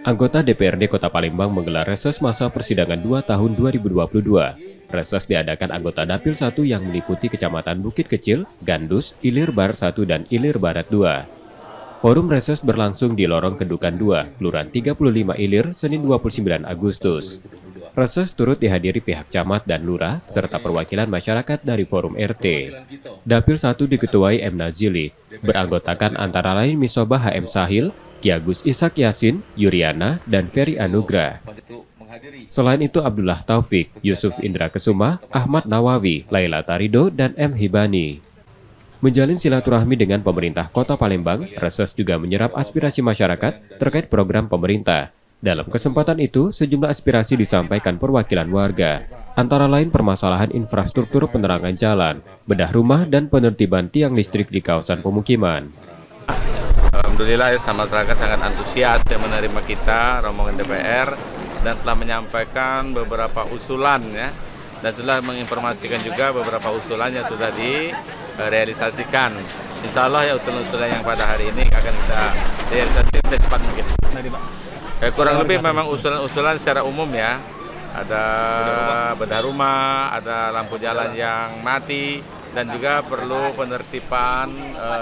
Anggota DPRD Kota Palembang menggelar reses masa persidangan 2 tahun 2022. Reses diadakan anggota Dapil 1 yang meliputi Kecamatan Bukit Kecil, Gandus, Ilir Barat 1 dan Ilir Barat 2. Forum reses berlangsung di Lorong Kendukan 2, Kelurahan 35 Ilir, Senin 29 Agustus. Reses turut dihadiri pihak camat dan lurah, serta perwakilan masyarakat dari Forum RT. Dapil 1 diketuai M. Nazili, beranggotakan antara lain Misobah HM Sahil, Ki Agus Ishak Yasin, Yuriana, dan Ferry Anugrah. Selain itu Abdullah Taufik, Yusuf Indra Kesuma, Ahmad Nawawi, Laila Tarido, dan M. Hibani. Menjalin silaturahmi dengan pemerintah Kota Palembang, reses juga menyerap aspirasi masyarakat terkait program pemerintah. Dalam kesempatan itu, sejumlah aspirasi disampaikan perwakilan warga, antara lain permasalahan infrastruktur penerangan jalan, bedah rumah, dan penertiban tiang listrik di kawasan pemukiman. Alhamdulillah masyarakat sangat antusias yang menerima kita, rombongan DPR, dan telah menyampaikan beberapa usulan ya, dan sudah menginformasikan juga beberapa usulan yang sudah direalisasikan. Insya Allah ya usulan-usulan yang pada hari ini akan kita realisasikan secepat mungkin. Kurang lebih memang usulan-usulan secara umum ya, ada bedah rumah, ada lampu jalan yang mati, dan juga perlu penertiban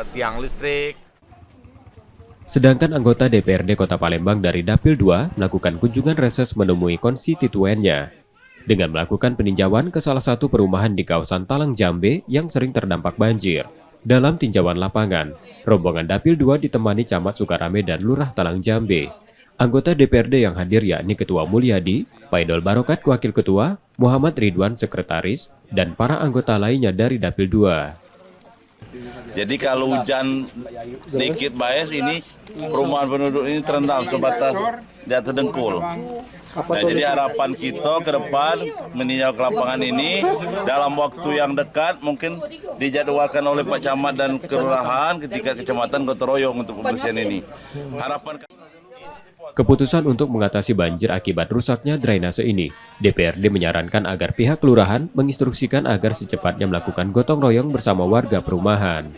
tiang listrik. Sedangkan anggota DPRD Kota Palembang dari Dapil 2 melakukan kunjungan reses menemui konstituennya dengan melakukan peninjauan ke salah satu perumahan di kawasan Talang Jambe yang sering terdampak banjir. Dalam tinjauan lapangan, rombongan Dapil 2 ditemani Camat Sukarame dan Lurah Talang Jambe. Anggota DPRD yang hadir yakni Ketua Mulyadi, Paidol Barokat Wakil Ketua, Muhammad Ridwan Sekretaris, dan para anggota lainnya dari Dapil 2. Jadi kalau hujan dikit baes ini perumahan penduduk ini terendam sebatas di atas dengkul. Nah, jadi harapan kita ke depan meninjau ke lapangan ini dalam waktu yang dekat mungkin dijadwalkan oleh Pak Camat dan Kelurahan ketika kecamatan gotong royong untuk pembersihan ini. Harapan Keputusan untuk mengatasi banjir akibat rusaknya drainase ini, DPRD menyarankan agar pihak kelurahan menginstruksikan agar secepatnya melakukan gotong royong bersama warga perumahan.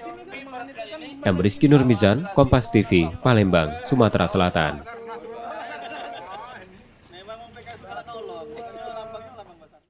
M. Rizky Nurmizan, Kompas TV, Palembang, Sumatera Selatan.